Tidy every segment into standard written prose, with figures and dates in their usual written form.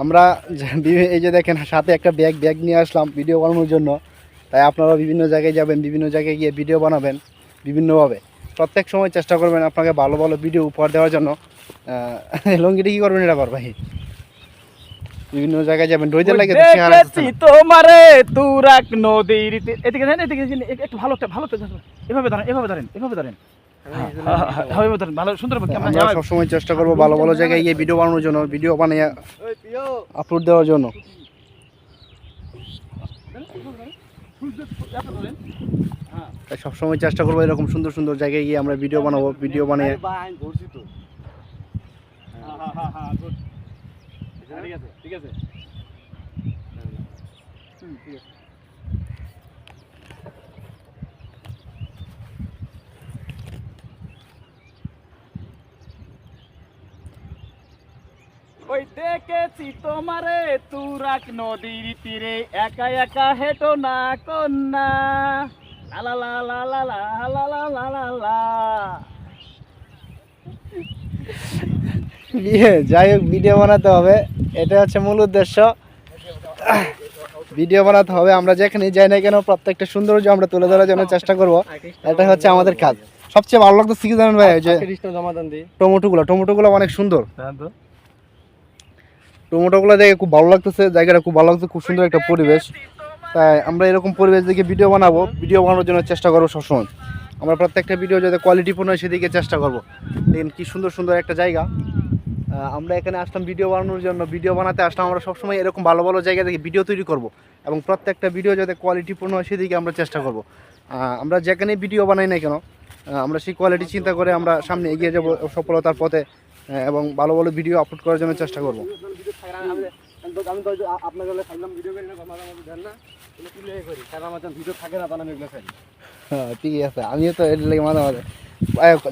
আমরা এই যে দেখেন সাথে একটা ব্যাগ নিয়ে আসলাম ভিডিও বানানোর জন্য। তাই আপনারা বিভিন্ন জায়গায় যাবেন, বিভিন্ন জায়গায় গিয়ে ভিডিও বানাবেন বিভিন্নভাবে। প্রত্যেক সময় চেষ্টা করবেন আপনাকে ভালো ভালো ভিডিও উপহার দেওয়ার জন্য। লঙ্গিটা কি করবেন এটা ভাই? বিভিন্ন জায়গায় যাবেন, রোদের লাগে তোমারে তুরাক নদীর এদিকে দেন, এদিকে একটু ভালো এভাবে ধরেন ভালো সুন্দর। আমরা সবসময় চেষ্টা করবো ভালো ভালো জায়গায় গিয়ে ভিডিও বানানোর জন্য, ভিডিও বানিয়ে আপলোড দেওয়ার জন্য। তাই সবসময় চেষ্টা করবো এরকম সুন্দর সুন্দর জায়গায় গিয়ে আমরা ভিডিও বানাবো, ভিডিও বানিয়ে। ঠিক আছে। ওই দেখেছি তোমারে তুরাক নদীর তীরে একা একা হেঁটো না কন্যা লা লা লা লা লা লা লা লা লা লা। যাই হোক ভিডিও বানাতে হবে, এটা হচ্ছে মূল উদ্দেশ্য। ভিডিও বানাতে হবে, আমরা যেখানে যাই না কেন প্রত্যেকটা সৌন্দর্য আমরা তুলে ধরার জন্য চেষ্টা করব। এটা হচ্ছে আমাদের কাজ। সবচেয়ে ভালো লাগতো কি জানেন ভাই? যে টমেটোগুলো অনেক সুন্দর, টমেটোগুলো দেখে খুব ভালো লাগতেছে, জায়গাটা খুব ভালো লাগছে, খুব সুন্দর একটা পরিবেশ। তাই আমরা এরকম পরিবেশ দেখে ভিডিও বানাবো, ভিডিও বানানোর জন্য চেষ্টা করবো সবসময়। আমরা প্রত্যেকটা ভিডিও যাতে কোয়ালিটিপূর্ণ হয় সেদিকে চেষ্টা করবো। দেখেন কি সুন্দর সুন্দর একটা জায়গা। আমরা এখানে আসলাম ভিডিও বানানোর জন্য, ভিডিও বানাতে আসলাম। আমরা সবসময় এরকম ভালো ভালো জায়গা থেকে ভিডিও তৈরি করব এবং প্রত্যেকটা ভিডিও যাতে কোয়ালিটিপূর্ণ হয় সেদিকে আমরা চেষ্টা করব। আমরা যেখানে ভিডিও বানাই না কেন আমরা সেই কোয়ালিটি চিন্তা করে আমরা সামনে এগিয়ে যাব সফলতার পথে, এবং ভালো ভালো ভিডিও আপলোড করার জন্য চেষ্টা করব। হ্যাঁ ঠিক আছে, আমিও তো এর লেগে মাঝে মাঝে।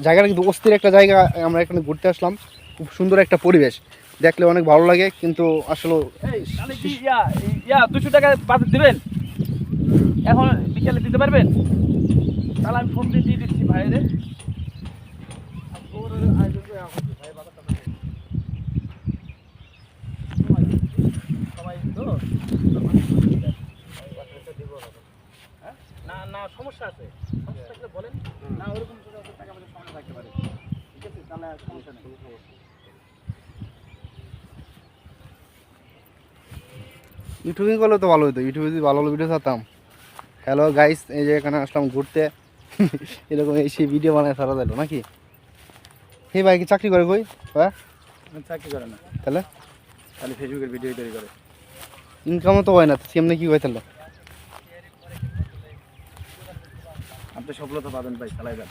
জায়গাটা কিন্তু অস্থির একটা জায়গা, আমরা এখানে ঘুরতে আসলাম। খুব সুন্দর একটা পরিবেশ, দেখলে অনেক ভালো লাগে। কিন্তু আসলে 200 টাকা বাজেট দিবেন, এখন বিকেলে দিতে পারবেন? তাহলে আমি ফোন দিয়ে দিচ্ছি ভাইরে। না সমস্যা আছে, সমস্যা থাকলে বলেন। না ওরকম টাকা পয়সা সমস্যা থাকতে পারে, ঠিক আছে? তাহলে সমস্যা নেই। ইউটিউবিং করলে তো ভালো হতো, ইউটিউবে যদি ভালো ভালো ভিডিও ছাড়তাম। হ্যালো গাইস, এই যে এখানে আসলাম ঘুরতে। এরকম সেই ভিডিও বানায় ছাড়া যাইলো নাকি? এই ভাই কি চাকরি করে কই? হ্যাঁ চাকরি করে না, তাহলে খালি ফেসবুকের ভিডিও তৈরি করে। ইনকামও তো হয় না, সেমনি কি হয় তাহলে? আপনি সফলতা পাবেন ভাই, চালাই যান।